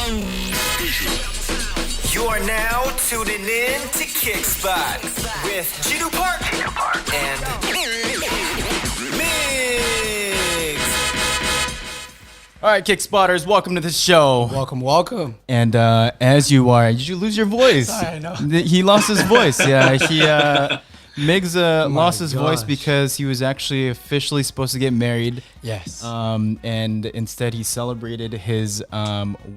You are now tuning in to Kickspot with Jinu Park and Migs. All right, Kickspotters, welcome to the show. Welcome. And as you are, did you lose your voice? Sorry, I know. He lost his voice. Yeah, Migs lost his voice gosh. because he was actually officially supposed to get married. Yes. And instead he celebrated his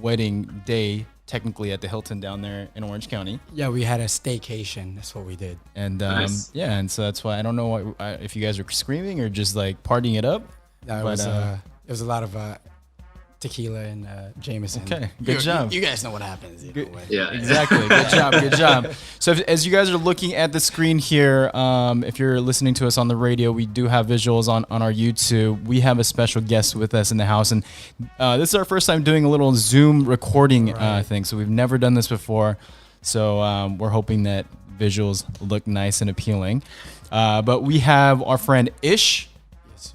wedding day technically at the Hilton down there in Orange County. Yeah, we had a staycation. That's what we did. And Nice. yeah, and so that's why I don't know if you guys were screaming or just like partying it up. It was a lot of tequila and Jameson. Okay, good job. You guys know what happens. Yeah, Exactly. Good job. So as you guys are looking at the screen here, if you're listening to us on the radio, we do have visuals on our YouTube. We have a special guest with us in the house, and this is our first time doing a little Zoom recording thing. So we've never done this before. So we're hoping that visuals look nice and appealing. But we have our friend Ish,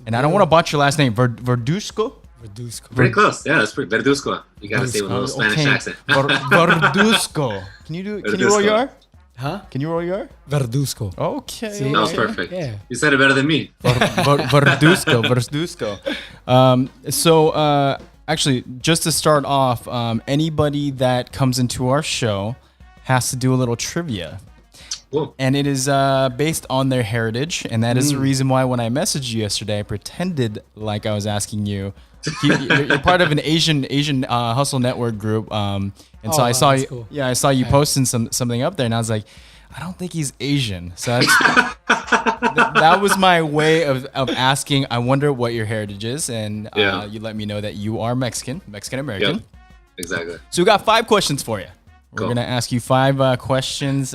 and I don't want to botch your last name, Verduzco. Verduzco. pretty close. Yeah, that's pretty Verduzco. You gotta say with a little Spanish accent. Verduzco. Can you roll your R? Huh? Can you roll your R? Verduzco. Okay. See? That was perfect. Yeah. You said it better than me. Verduzco. So actually, just to start off, anybody that comes into our show has to do a little trivia. Whoa. And it is based on their heritage, and that is the reason why when I messaged you yesterday, I pretended like I was asking you. You're part of an Asian Hustle Network group, and so I saw that's you. cool. Yeah, I saw you posting something up there, and I was like, I don't think he's Asian. So that's, that was my way of asking. I wonder what your heritage is, and you let me know that you are Mexican American. Yep. Exactly. So we got 5 questions for you. We're Cool. gonna ask you 5 questions.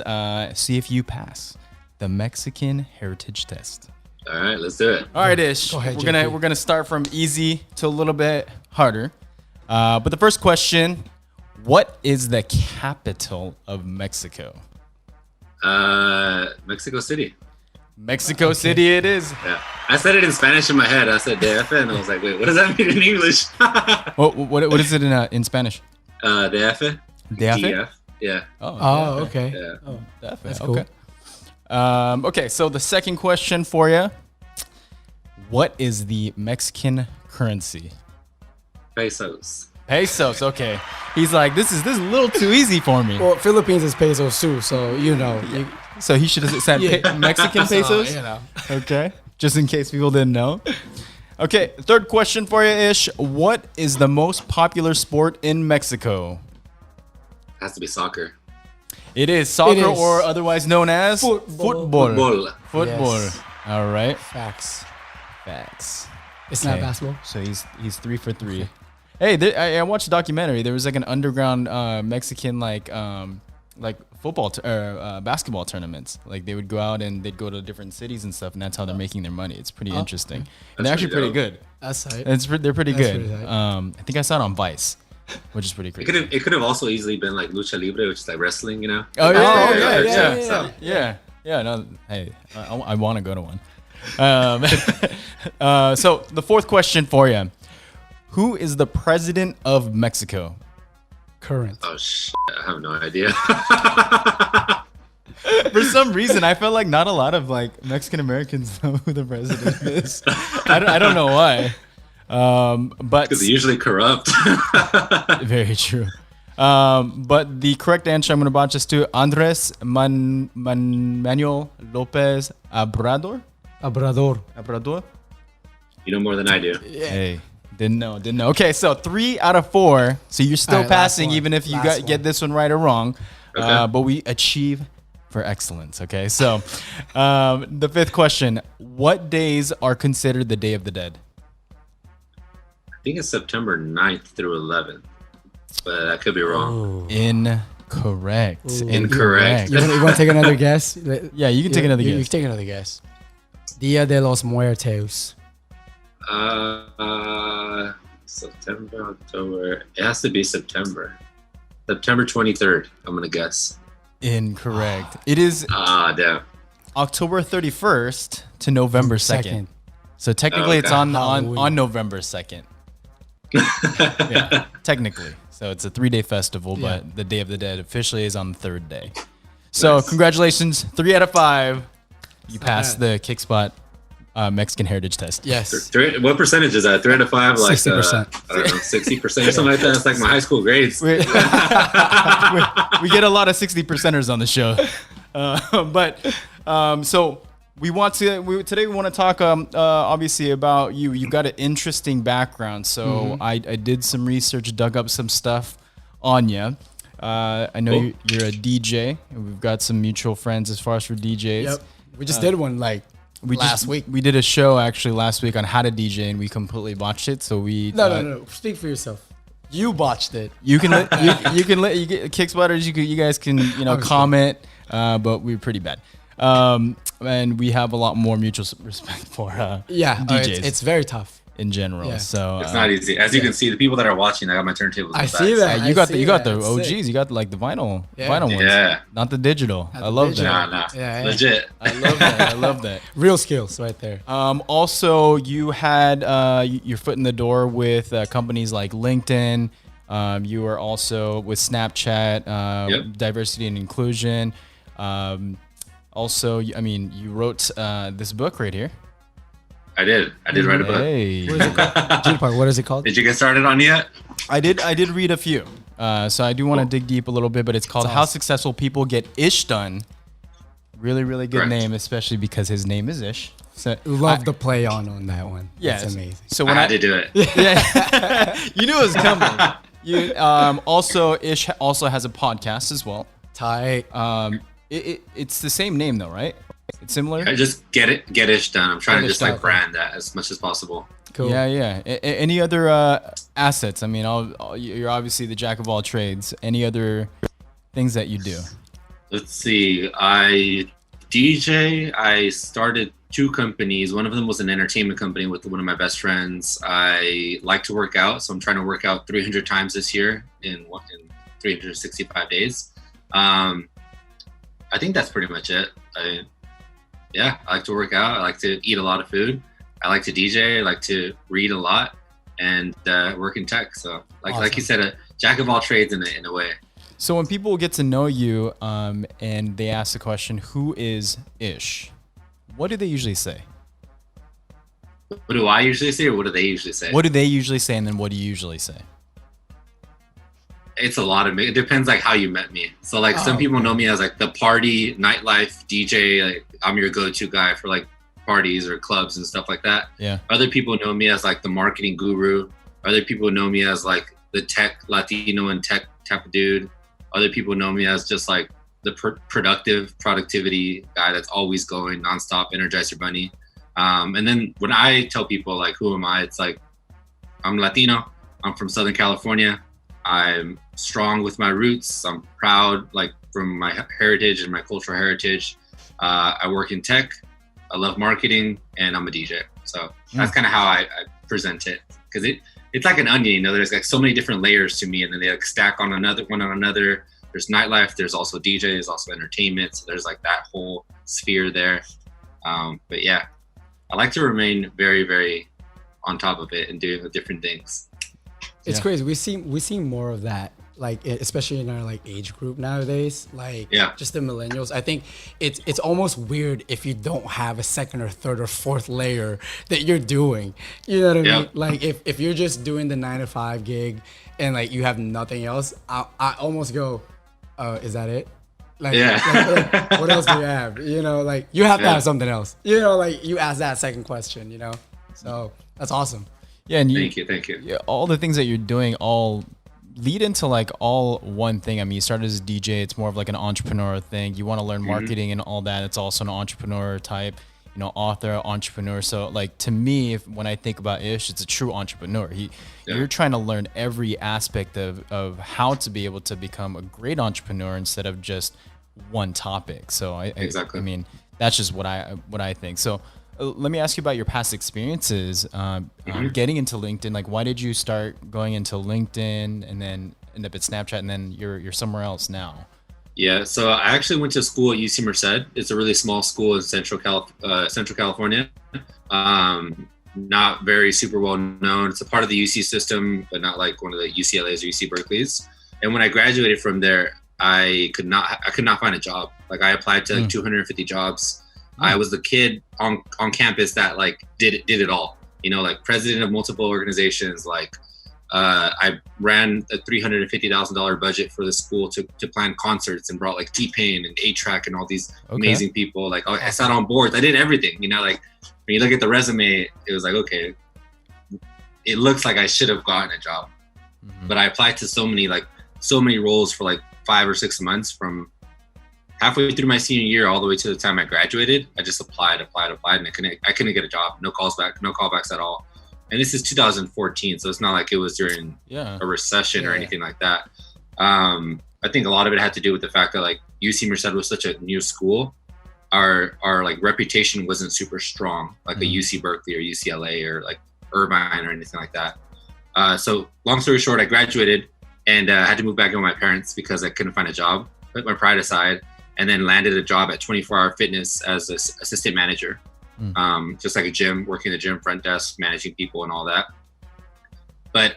See if you pass the Mexican heritage test. All right, let's do it. All right, Ish. Go ahead, we're JP. gonna start from easy to a little bit harder. But the first question: what is the capital of Mexico? Mexico City. Mexico City. It is. Yeah, I said it in Spanish in my head. I said DF, and I was like, wait, what does that mean in English? What is it in Spanish? DF. DF? DF. Yeah. Oh, okay. Yeah. Oh, Definitely. that's cool. Okay. Okay, so the second question for you: what is the Mexican currency? Pesos. Pesos. Okay. He's like, this is a little too easy for me. Well, Philippines is pesos too, so you know. So he should have said Yeah. Mexican pesos. So, you know. Okay. Just in case people didn't know. Okay. Third question for you, Ish. What is the most popular sport in Mexico? Has to be soccer. It is soccer, It is. or otherwise known as Football. Football. Yes. All right. Facts. Facts. It's Okay. not basketball. So he's 3 for 3. Hey, I watched a documentary. There was like an underground Mexican like football basketball tournaments. Like they would go out and they'd go to different cities and stuff, and that's how they're making their money. It's pretty interesting. And they're actually pretty pretty dope. good. That's right. They're pretty That's good. pretty tight. I think I saw it on Vice, which is pretty It crazy. could have also easily been like lucha libre, which is like wrestling, you know. Oh yeah, yeah. So, yeah. No, hey, I want to go to one. So the fourth question for you: who is the president of Mexico? Current. oh shit, I have no idea. For some reason, I felt like not a lot of like Mexican Americans know who the president is. I don't know why, but Because they're usually corrupt. very true. But the correct answer I'm going to botch this to Andres Manuel Lopez Obrador. Obrador. You know more than I do. Hey, didn't know. Okay, so 3 out of 4. So you're still All right, last passing, one. even if you Last get one. this one right or wrong. Okay. But we achieve for excellence. Okay, so the fifth question: what days are considered the Day of the Dead? I think it's September 9th through 11th, but I could be wrong. Incorrect. Incorrect. You want to take another guess? Yeah, you can take another You guess. can take another guess. Dia de los Muertos. September, October. It has to be September. September 23rd, I'm going to guess. Incorrect. It is Damn. October 31st to November 2nd. So technically, it's Okay. on Halloween. November 2nd. Yeah, technically. So it's a 3-day festival, Yeah. but the Day of the Dead officially is on the 3rd day. So Nice. congratulations, 3 out of 5. You passed bad. the Kickspot Mexican heritage test. Yes. What percentage is that? 3 out of 5? Like 60%. I don't know, 60% or something like that. It's like my high school grades. We get a lot of 60%ers on the show. So today we want to talk obviously about you. You got an interesting background. So I did some research, dug up some stuff on you. I know Cool. you're a DJ. And we've got some mutual friends as far as for DJs. Yep. We just did one last week. We did a show actually last week on how to DJ, and we completely botched it. So we No. Speak for yourself. You botched it. You can let you get Kickspotters. You guys can comment, but we're pretty bad. And we have a lot more mutual respect for DJs It's very tough. in general. Yeah. So It's not easy. As you can see, the people that are watching, I got my turntables. in I the see back, that. so- you got I you got see the that. OGs. Sick. You got like the vinyl Yeah. ones. Yeah. Not the digital. Not I the love digital. that. Nah. Yeah. Legit. I love that. I love that. Real skills right there. Also, you had your foot in the door with companies like LinkedIn. You were also with Snapchat, Yep. diversity and inclusion. Also, you wrote this book right here. I did write a book. Hey, Jinu Park, what is it called? Did you get started on it yet? I did read a few. So I do want to dig deep a little bit, but it's called That's How awesome. Successful People Get Ish Done. Really, really good Correct. name, especially because his name is Ish. So Love the play on that one. yeah, It's amazing. So I when had to do it. yeah, you knew it was coming. You also Ish also has a podcast as well. Tight. It's the same name though, right? It's similar. I just get ish done. I'm trying Get to ish just like done. brand that as much as possible. Cool. Yeah. Any other assets? I mean, you're obviously the jack of all trades. Any other things that you do? Let's see. I DJ. I started 2 companies. One of them was an entertainment company with one of my best friends. I like to work out, so I'm trying to work out 300 times this year in 365 days. I think that's pretty much it. I like to work out. I like to eat a lot of food. I like to DJ. I like to read a lot and work in tech. So like you said, a jack of all trades in a way. So when people get to know you and they ask the question, "Who is Ish?" What do they usually say? What do I usually say, or what do they usually say? What do they usually say, and then what do you usually say? It's a lot of it depends like how you met me. So like some people know me as like the party nightlife DJ. Like I'm your go-to guy for like parties or clubs and stuff like that. Yeah. Other people know me as like the marketing guru. Other people know me as like the tech Latino and tech type of dude. Other people know me as just like the productivity guy that's always going nonstop, Energizer Bunny. And then when I tell people like who am I, it's like I'm Latino. I'm from Southern California. I'm strong with my roots. I'm proud, like from my heritage and my cultural heritage. I work in tech. I love marketing, and I'm a DJ. So that's kind of how I present it, because it's like an onion. You know, there's like so many different layers to me, and then they like stack on one on another. There's nightlife. There's also DJ. There's also entertainment. So there's like that whole sphere there. But yeah, I like to remain very, very on top of it and doing the different things. It's Yeah. crazy. We see more of that, like especially in our like age group nowadays. Like just the millennials. I think it's almost weird if you don't have a second or third or fourth layer that you're doing. You know what I mean? Like if you're just doing the 9 to 5 gig and like you have nothing else, I almost go, is that it? Like, like, what else do you have? You know, like you have to have something else. You know, like you ask that second question. You know, so that's awesome. Yeah, and Thank you. Yeah, all the things that you're doing all lead into like all one thing. I mean, you started as a DJ. It's more of like an entrepreneur thing. You want to learn marketing and all that. It's also an entrepreneur type, author, entrepreneur. So like to me, when I think about Ish, it's a true entrepreneur. You're trying to learn every aspect of how to be able to become a great entrepreneur instead of just one topic. So Exactly. I mean, that's just what I think. So let me ask you about your past experiences getting into LinkedIn. Like, why did you start going into LinkedIn and then end up at Snapchat and then you're somewhere else now? Yeah, so I actually went to school at UC Merced. It's a really small school in Central California. not very super well known. It's a part of the UC system, but not like one of the UCLA's or UC Berkeley's. And when I graduated from there, I could not find a job. Like I applied to like 250 jobs. I was the kid on campus that like did it all, you know, like president of multiple organizations. Like I ran a $350,000 budget for the school to plan concerts and brought like T-Pain and A-Track and all these amazing people. Like I sat on boards. I did everything, you know, like when you look at the resume, it was like, okay, it looks like I should have gotten a job, but I applied to so many roles for like 5 or 6 months from halfway through my senior year all the way to the time I graduated. I just applied, and I couldn't get a job. No callbacks at all. And this is 2014, so it's not like it was during a recession or anything like that. I think a lot of it had to do with the fact that like UC Merced was such a new school. Our like reputation wasn't super strong, like a UC Berkeley or UCLA or like Irvine or anything like that. So long story short, I graduated and had to move back in with my parents because I couldn't find a job. Put my pride aside, and then landed a job at 24 Hour Fitness as an assistant manager. Just like a gym, working the gym front desk, managing people and all that. But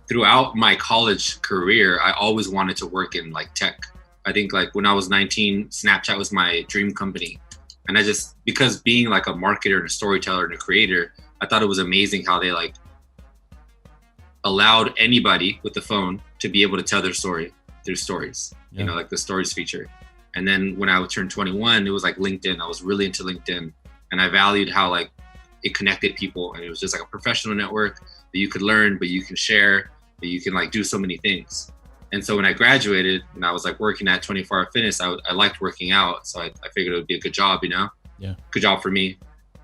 throughout my college career, I always wanted to work in like tech. I think like when I was 19, Snapchat was my dream company. And because being like a marketer and a storyteller and a creator, I thought it was amazing how they like allowed anybody with the phone to be able to tell their story through stories, you know, like the stories feature. And then when I would turn 21, it was like LinkedIn. I was really into LinkedIn, and I valued how like it connected people, and it was just like a professional network that you could learn, but you can share, that you can like do so many things. And so when I graduated and I was like working at 24 Hour Fitness, I liked working out. So I figured it would be a good job, you know? Yeah. Good job for me.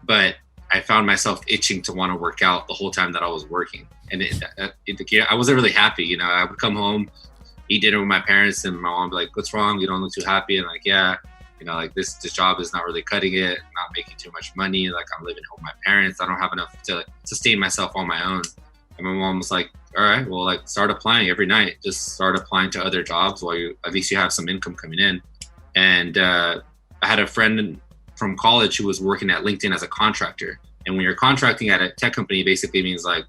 But I found myself itching to want to work out the whole time that I was working. And I wasn't really happy, you know? I would come home, eat dinner with my parents, and my mom would be like, "What's wrong? You don't look too happy." And like, yeah, you know, like this job is not really cutting it, not making too much money. Like I'm living home with my parents. I don't have enough to sustain myself on my own. And my mom was like, "All right, well, like start applying every night. Just start applying to other jobs while at least you have some income coming in." And I had a friend from college who was working at LinkedIn as a contractor. And when you're contracting at a tech company, basically means like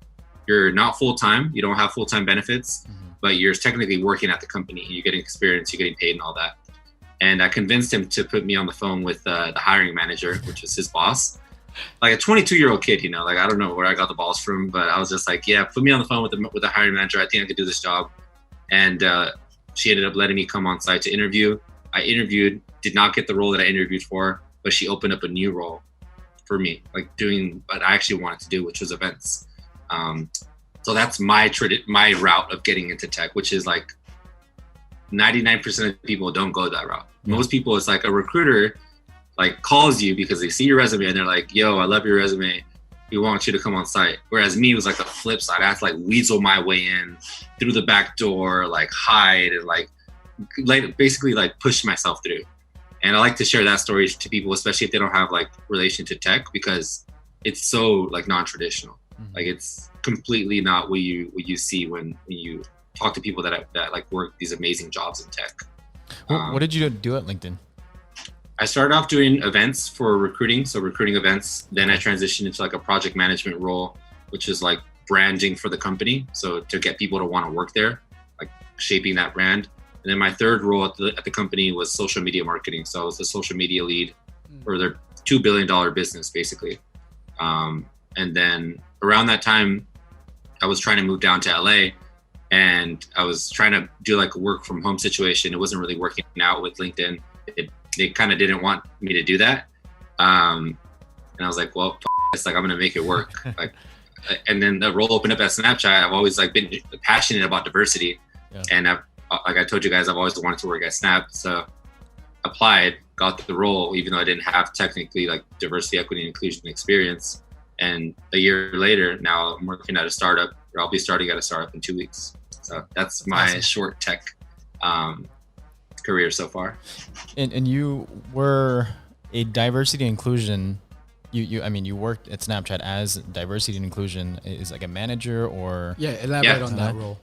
you're not full-time, you don't have full-time benefits, but you're technically working at the company. You're getting experience, you're getting paid and all that. And I convinced him to put me on the phone with the hiring manager, which was his boss. Like a 22-year-old kid, you know, like I don't know where I got the balls from, but I was just like, yeah, put me on the phone with the hiring manager. I think I could do this job. And she ended up letting me come on site to interview. I interviewed, did not get the role that I interviewed for, but she opened up a new role for me, like doing what I actually wanted to do, which was events. So that's my route of getting into tech, which is like 99% of people don't go that route. Most people, it's like a recruiter like calls you because they see your resume and they're like, "Yo, I love your resume. We want you to come on site." Whereas me, it was like the flip side. I had to like weasel my way in through the back door, like hide and like basically like push myself through. And I like to share that story to people, especially if they don't have like relation to tech, because it's so like non-traditional. Like it's completely not what you see when you talk to people that like work these amazing jobs in tech. What did you do at LinkedIn? I started off doing events for recruiting, so recruiting events. Then I transitioned into like a project management role, which is like branding for the company. So to get people to want to work there, like shaping that brand. And then my third role at the company was social media marketing. So I was the social media lead for their $2 billion business, basically. And then around that time, I was trying to move down to LA, and I was trying to do like a work from home situation. It wasn't really working out with LinkedIn. They kind of didn't want me to do that. And I was like, well, it's like, I'm going to make it work. Like, and then the role opened up at Snapchat. I've always like been passionate about diversity. Yeah. And like I told you guys, I've always wanted to work at Snap. So applied, got the role, even though I didn't have technically like diversity, equity, and inclusion experience. And a year later, now I'm working at a startup, or I'll be starting at a startup in 2 weeks. So that's my short tech career so far. And you were a diversity and inclusion. You worked at Snapchat as diversity and inclusion. Is like a manager or elaborate on that role.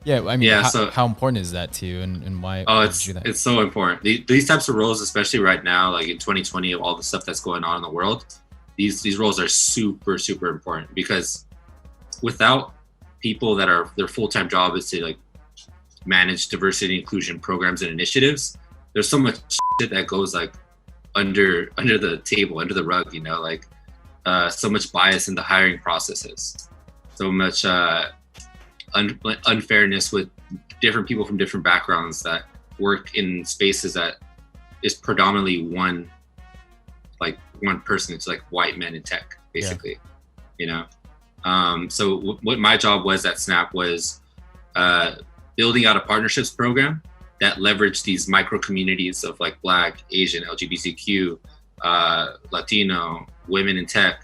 How important is that to you, and why? Did you do that? It's so important. These types of roles, especially right now, like in 2020, of all the stuff that's going on in the world. These roles are super, super important, because without people that are their full-time job is to like manage diversity and inclusion programs and initiatives, there's so much shit that goes like under the table, under the rug, you know, like so much bias in the hiring processes, so much unfairness with different people from different backgrounds that work in spaces that is predominantly one person. It's like white men in tech, basically, you know. So what my job was at Snap was building out a partnerships program that leveraged these micro communities of like Black, Asian, LGBTQ, Latino, women in tech,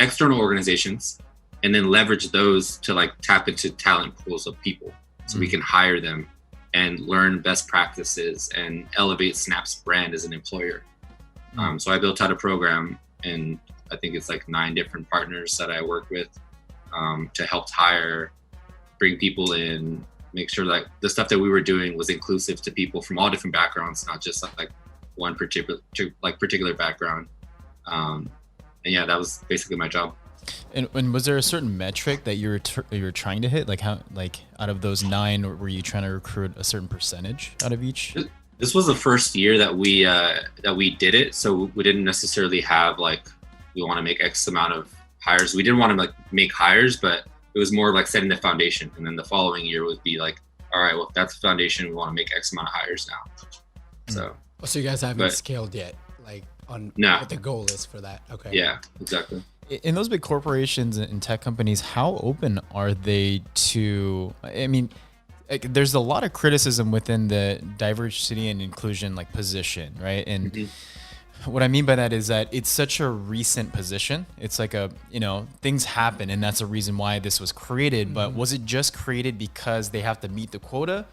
external organizations, and then leverage those to like tap into talent pools of people so we can hire them and learn best practices and elevate Snap's brand as an employer. So I built out a program, and I think it's like 9 different partners that I work with to help hire, bring people in, make sure that the stuff that we were doing was inclusive to people from all different backgrounds, not just like one particular background. And yeah, that was basically my job. And was there a certain metric that you were trying to hit? Like how, like out of those 9, were you trying to recruit a certain percentage out of each? This was the first year that we did it, so we didn't necessarily have like we want to make X amount of hires. We didn't want to like make hires, but it was more like setting the foundation, and then the following year would be like, all right, well, if that's the foundation, we want to make X amount of hires now. So you guys haven't scaled yet, like on what the goal is for that? Okay. Yeah, exactly. In those big corporations and tech companies, how open are they to? I mean, like, there's a lot of criticism within the diversity and inclusion like position, right? And what I mean by that is that it's such a recent position. It's like things happen, and that's a reason why this was created. But was it just created because they have to meet the quota,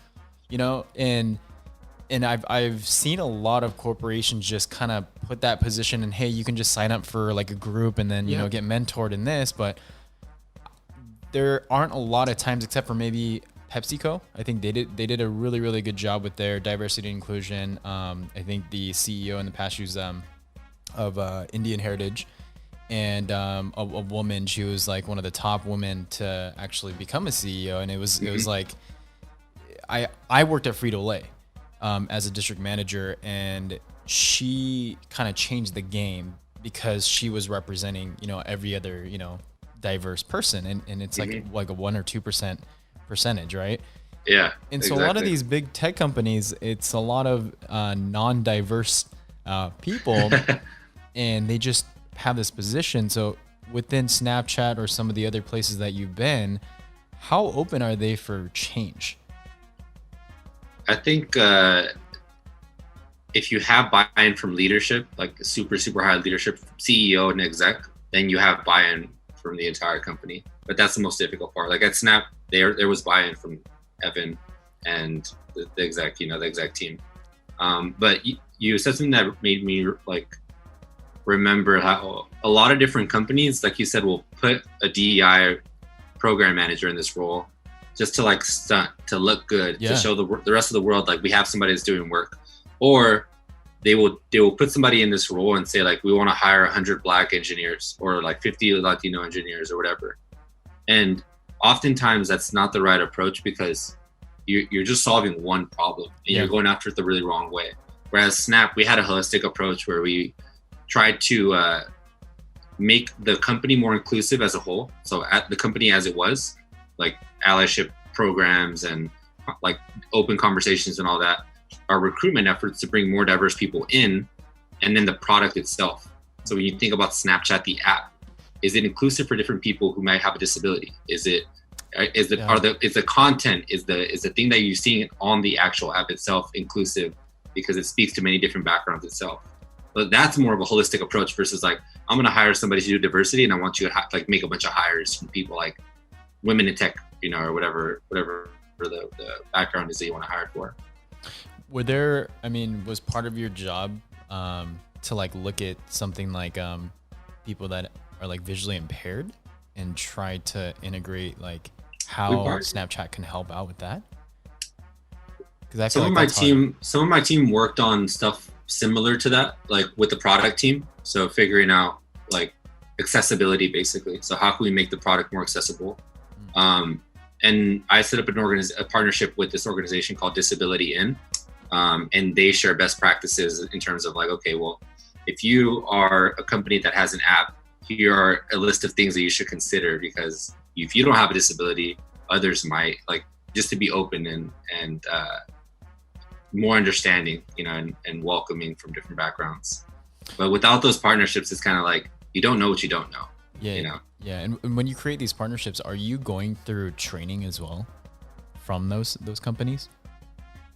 you know? And I've seen a lot of corporations just kind of put that position and, hey, you can just sign up for like a group and then, you know, get mentored in this. But there aren't a lot of times, except for maybe PepsiCo. I think they did a really, really good job with their diversity and inclusion. I think the CEO in the past was of Indian heritage, and a woman. She was like one of the top women to actually become a CEO. And it was like, I worked at Frito-Lay as a district manager, and she kind of changed the game because she was representing, you know, every other, you know, diverse person, and it's like a 1 or 2% percentage, right? Yeah. And so a lot of these big tech companies, it's a lot of non-diverse people, and they just have this position. So within Snapchat or some of the other places that you've been, how open are they for change? I think if you have buy-in from leadership, like super, super high leadership, CEO and exec, then you have buy-in from the entire company. But that's the most difficult part. Like at Snap, there was buy-in from Evan and the exec, you know, the exec team. But you said something that made me like remember how a lot of different companies, like you said, will put a DEI program manager in this role just to like stunt, to look good, to show the rest of the world like we have somebody that's doing work. Or they will put somebody in this role and say like, we want to hire 100 Black engineers or like 50 Latino engineers or whatever. And oftentimes that's not the right approach, because you're just solving one problem and you're going after it the really wrong way. Whereas Snap, we had a holistic approach where we tried to make the company more inclusive as a whole. So at the company as it was, like allyship programs and like open conversations and all that, our recruitment efforts to bring more diverse people in, and then the product itself. So when you think about Snapchat, the app, is it inclusive for different people who might have a disability? Is the content, is the thing that you're seeing on the actual app itself inclusive because it speaks to many different backgrounds itself? But that's more of a holistic approach versus like, I'm going to hire somebody to do diversity and I want you to like make a bunch of hires from people like women in tech, you know, or whatever the background is that you want to hire for. Was part of your job to like look at something like people that are like visually impaired and try to integrate like how Snapchat can help out with that? Because some of my team worked on stuff similar to that, like with the product team. So figuring out like accessibility, basically. So how can we make the product more accessible? And I set up a partnership with this organization called Disability In, and they share best practices in terms of like, okay, well, if you are a company that has an app, here are a list of things that you should consider, because if you don't have a disability, others might, like, just to be open and more understanding, you know, and welcoming from different backgrounds. But without those partnerships, it's kind of like you don't know what you don't know. Yeah, you know. Yeah, and when you create these partnerships, are you going through training as well from those companies?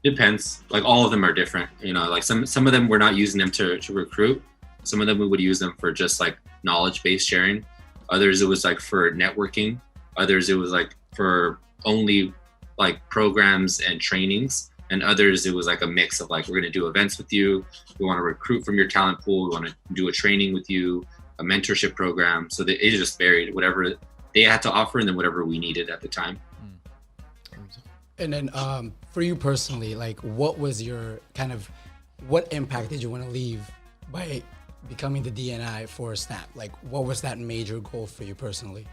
Depends. Like all of them are different. You know, like some of them we're not using them to recruit. Some of them we would use them for just like knowledge-based sharing. Others it was like for networking. Others it was like for only like programs and trainings. And others it was like a mix of like, we're going to do events with you. We want to recruit from your talent pool. We want to do a training with you, a mentorship program. So it just varied, whatever they had to offer and then whatever we needed at the time. And then for you personally, like what was your kind of, what impact did you want to leave by becoming the DNI for Snap? Like what was that major goal for you personally?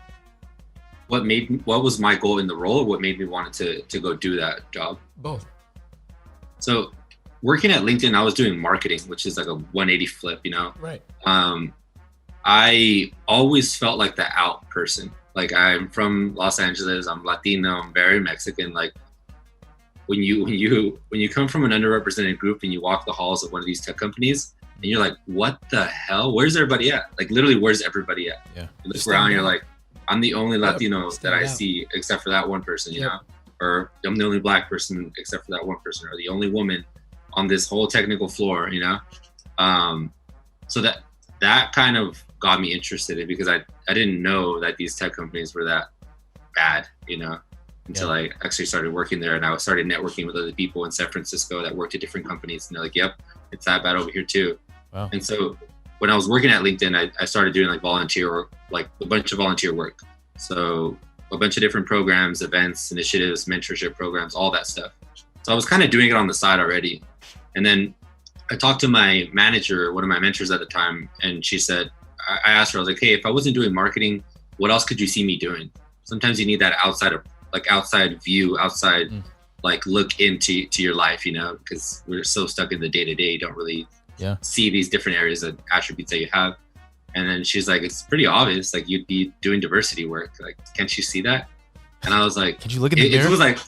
What was my goal in the role, or what made me want to go do that job? Both. So working at LinkedIn, I was doing marketing, which is like a 180 flip, you know? Right. I always felt like the out person. Like I'm from Los Angeles, I'm Latino, I'm very Mexican. Like when you come from an underrepresented group and you walk the halls of one of these tech companies and you're like, what the hell? Where's everybody at? Like literally, where's everybody at? Yeah. You look around, you're like, I'm the only Latino that I see except for that one person, you know? Or I'm the only Black person except for that one person, or the only woman on this whole technical floor, you know? So that kind of got me interested in, because I didn't know that these tech companies were that bad, you know, until I actually started working there, and I started networking with other people in San Francisco that worked at different companies, and they're like, yep, it's that bad over here too. Wow. And so when I was working at LinkedIn, I started doing like volunteer work, like a bunch of volunteer work. So a bunch of different programs, events, initiatives, mentorship programs, all that stuff. So I was kind of doing it on the side already. And then I talked to my manager, one of my mentors at the time, and she said, I asked her, I was like, hey, if I wasn't doing marketing, what else could you see me doing? Sometimes you need that outside view, like look into your life, you know, because we're so stuck in the day-to-day, you don't really see these different areas and attributes that you have. And then she's like, it's pretty obvious, like you'd be doing diversity work. Like, can't you see that? And I was like, could you look at the mirror? It was like,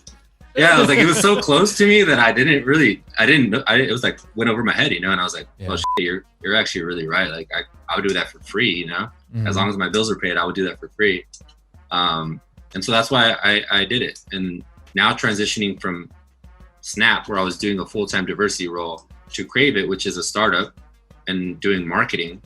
I was like, it was so close to me that I didn't know. It was like, went over my head, you know? And I was like, well, shit, you're actually really right. Like I would do that for free, you know? Mm-hmm. As long as my bills are paid, I would do that for free. And so that's why I did it. And now transitioning from Snap, where I was doing a full-time diversity role, to Crave It, which is a startup, and doing marketing,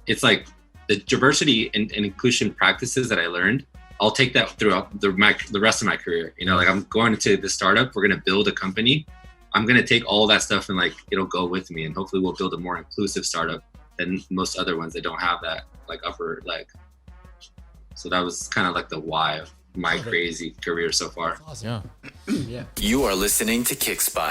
it's like the diversity and inclusion practices that I learned, I'll take that throughout the rest of my career. You know, like I'm going into the startup, we're going to build a company. I'm going to take all that stuff and like, it'll go with me, and hopefully we'll build a more inclusive startup than most other ones that don't have that like upper leg. So that was kind of like the why of my crazy career so far. Awesome. Yeah. You are listening to Kickspot.